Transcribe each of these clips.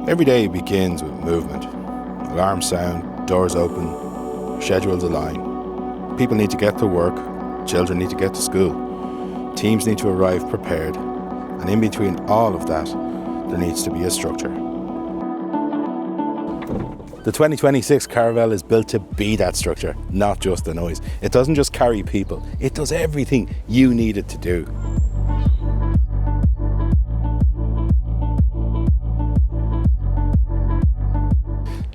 Every day begins with movement. Alarms sound, doors open, schedules align. People need to get to work, children need to get to school, teams need to arrive prepared, and in between all of that, there needs to be a structure. The 2026 Caravelle is built to be that structure, not just the noise. It doesn't just carry people, it does everything you need it to do.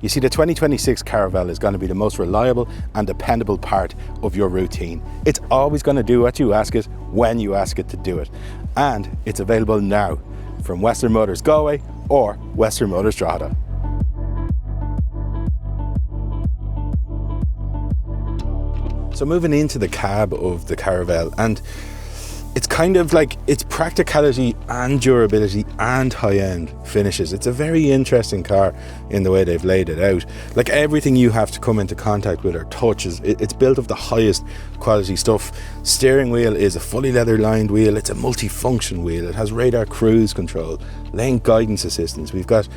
You see, the 2026 Caravelle is going to be the most reliable and dependable part of your routine. It's always going to do what you ask it, when you ask it to do it. And it's available now from Western Motors Galway or Western Motors Drogheda. So moving into the cab of the Caravelle, and it's kind of like, it's practicality and durability and high-end finishes. It's a very interesting car in the way they've laid it out. Like, everything you have to come into contact with or touch it's built of the highest quality stuff. Steering wheel is a fully leather lined wheel. It's a multi-function wheel. It has radar cruise control, lane guidance assistance. We've got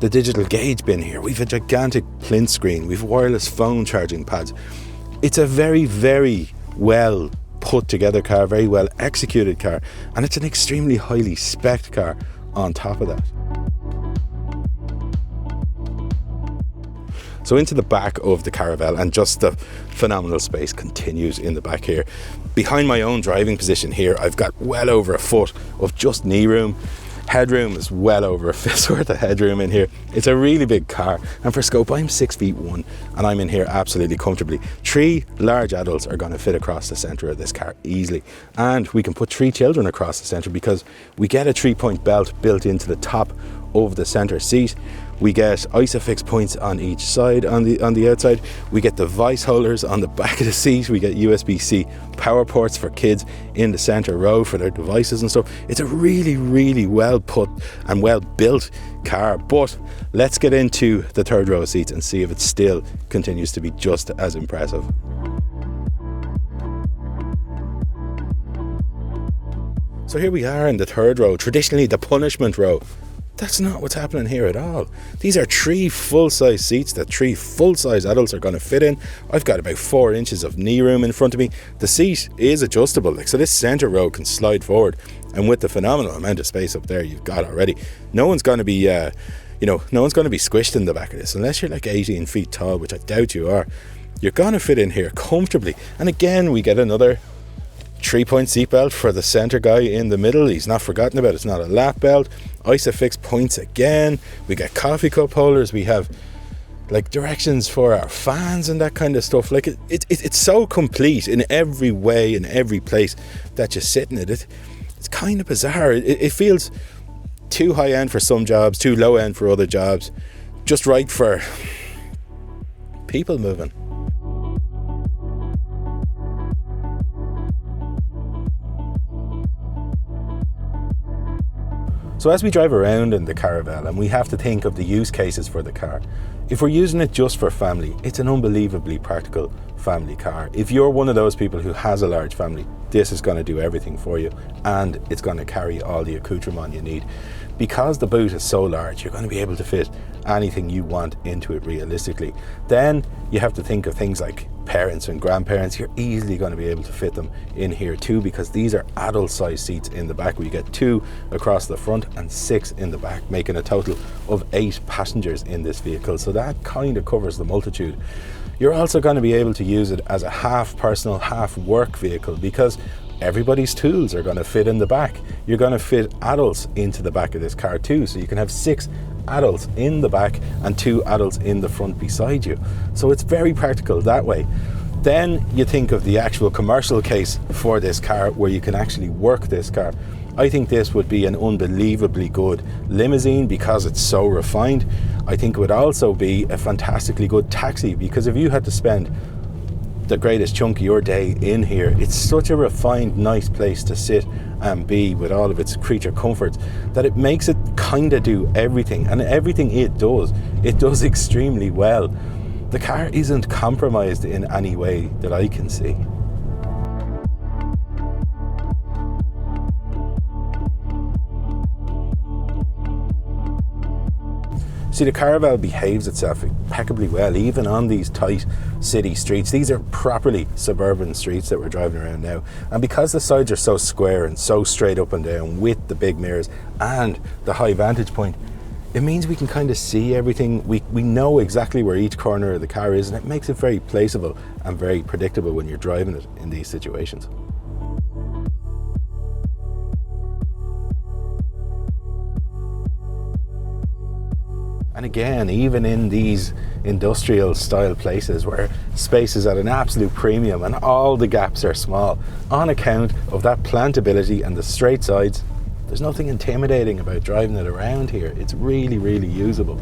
the digital gauge bin here. We've a gigantic plinth screen. We've wireless phone charging pads. It's a very, very well put together car, very well executed car, and it's an extremely highly spec'd car on top of that. So into the back of the Caravelle, and just the phenomenal space continues in the back here. Behind my own driving position here, I've got well over a foot of just knee room. Headroom is well over a fist's worth of headroom in here. It's a really big car, and for scope, I'm 6'1", and I'm in here absolutely comfortably. 3 large adults are going to fit across the centre of this car easily, and we can put 3 children across the centre because we get a 3-point belt built into the top of the centre seat. We get ISOFIX points on each side, on the outside. We get the vice holders on the back of the seat. We get USB-C power ports for kids in the centre row for their devices and stuff. It's a really, really well put and well built car. But let's get into the third row of seats and see if it still continues to be just as impressive. So here we are in the third row, traditionally the punishment row. That's not what's happening here at all. These are 3 full-size seats that 3 full-size adults are going to fit in. I've got about 4 inches of knee room in front of me. The seat is adjustable, so this centre row can slide forward, and with the phenomenal amount of space up there you've got already, no one's going to be no one's going to be squished in the back of this unless you're like 18 feet tall, which I doubt you are. You're going to fit in here comfortably. And again, we get another 3-point seatbelt for the centre guy in the middle. He's not forgotten about it. It's not a lap belt. ISOFIX points again. We get coffee cup holders. We have like directions for our fans and that kind of stuff. Like it's so complete in every way, in every place that you sit in it. It's kind of bizarre. It feels too high end for some jobs, too low end for other jobs. Just right for people moving. So as we drive around in the Caravelle, and we have to think of the use cases for the car, if we're using it just for family, it's an unbelievably practical family car. If you're one of those people who has a large family, this is going to do everything for you, and it's going to carry all the accoutrement you need. Because the boot is so large, you're going to be able to fit anything you want into it realistically. Then you have to think of things like parents and grandparents. You're easily going to be able to fit them in here too, because these are adult size seats in the back. We get 2 across the front and 6 in the back, making a total of 8 passengers in this vehicle. So that kind of covers the multitude. You're also going to be able to use it as a half personal, half work vehicle, because everybody's tools are going to fit in the back. You're going to fit adults into the back of this car too, so you can have 6 adults in the back and 2 adults in the front beside you. So it's very practical that way. Then you think of the actual commercial case for this car, where you can actually work this car. I think this would be an unbelievably good limousine because it's so refined. I think it would also be a fantastically good taxi, because if you had to spend the greatest chunk of your day in here, it's such a refined, nice place to sit and be with all of its creature comforts that it makes it kind of do everything, and everything it does extremely well. The car isn't compromised in any way that I can see. See, the Caravelle behaves itself impeccably well, even on these tight city streets. These are properly suburban streets that we're driving around now. And because the sides are so square and so straight up and down with the big mirrors and the high vantage point, it means we can kind of see everything. We know exactly where each corner of the car is, and it makes it very placeable and very predictable when you're driving it in these situations. And again, even in these industrial style places where space is at an absolute premium and all the gaps are small, on account of that plantability and the straight sides, there's nothing intimidating about driving it around here. It's really, really usable.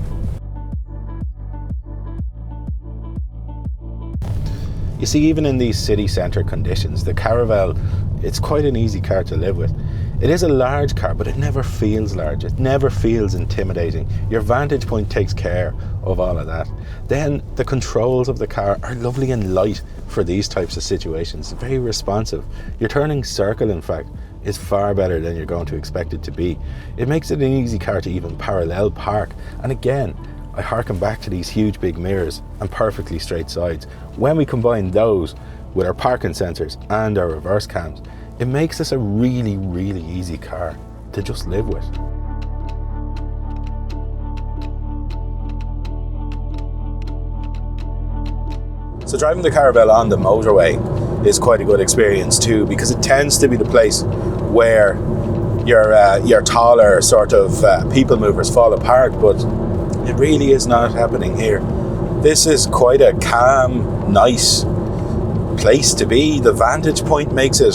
You see, even in these city centre conditions, the Caravelle, it's quite an easy car to live with. It is a large car, but it never feels large. It never feels intimidating. Your vantage point takes care of all of that. Then the controls of the car are lovely and light for these types of situations. Very responsive. Your turning circle, in fact, is far better than you're going to expect it to be. It makes it an easy car to even parallel park. And again, I harken back to these huge big mirrors and perfectly straight sides. When we combine those with our parking sensors and our reverse cams, it makes this a really, really easy car to just live with. So driving the Caravelle on the motorway is quite a good experience too, because it tends to be the place where your taller sort of people movers fall apart, but it really is not happening here. This is quite a calm, nice place to be. The vantage point makes it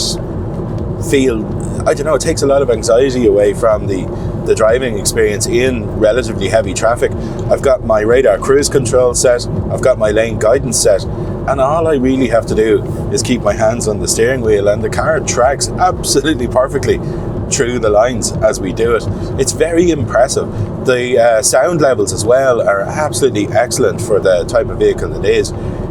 feel, I don't know, it takes a lot of anxiety away from the driving experience in relatively heavy traffic. I've got my radar cruise control set, I've got my lane guidance set, and all I really have to do is keep my hands on the steering wheel, and the car tracks absolutely perfectly through the lines as we do it. It's very impressive. The sound levels as well are absolutely excellent for the type of vehicle it is.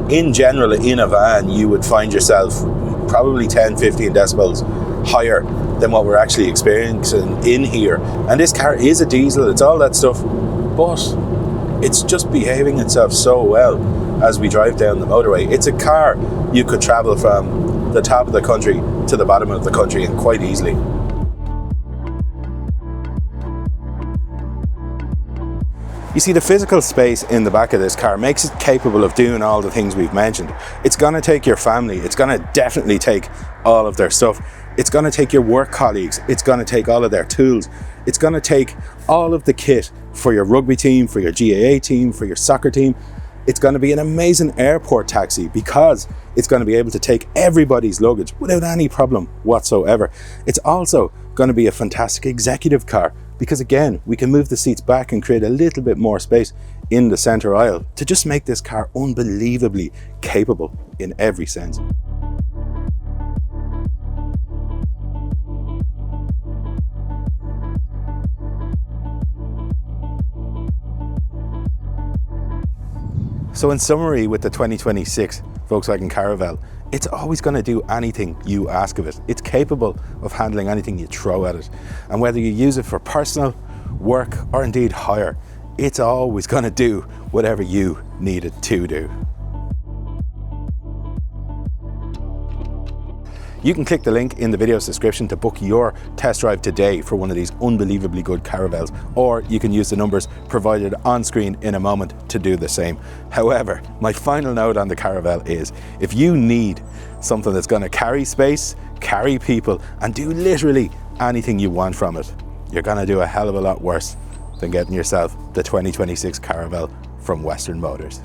In general, in a van, you would find yourself probably 10-15 decibels higher than what we're actually experiencing in here. And this car is a diesel, it's all that stuff, but it's just behaving itself so well as we drive down the motorway. It's a car you could travel from the top of the country to the bottom of the country and quite easily. You see, the physical space in the back of this car makes it capable of doing all the things we've mentioned. It's going to take your family, it's going to definitely take all of their stuff, it's going to take your work colleagues, it's going to take all of their tools, it's going to take all of the kit for your rugby team, for your GAA team, for your soccer team. It's going to be an amazing airport taxi because it's going to be able to take everybody's luggage without any problem whatsoever. It's also going to be a fantastic executive car because, again, we can move the seats back and create a little bit more space in the center aisle to just make this car unbelievably capable in every sense. So in summary, with the 2026 Volkswagen Caravelle, it's always going to do anything you ask of it. It's capable of handling anything you throw at it. And whether you use it for personal, work, or indeed hire, it's always going to do whatever you need it to do. You can click the link in the video's description to book your test drive today for one of these unbelievably good Caravelles, or you can use the numbers provided on screen in a moment to do the same. However, my final note on the Caravelle is, if you need something that's going to carry space, carry people, and do literally anything you want from it, you're going to do a hell of a lot worse than getting yourself the 2026 Caravelle from Western Motors.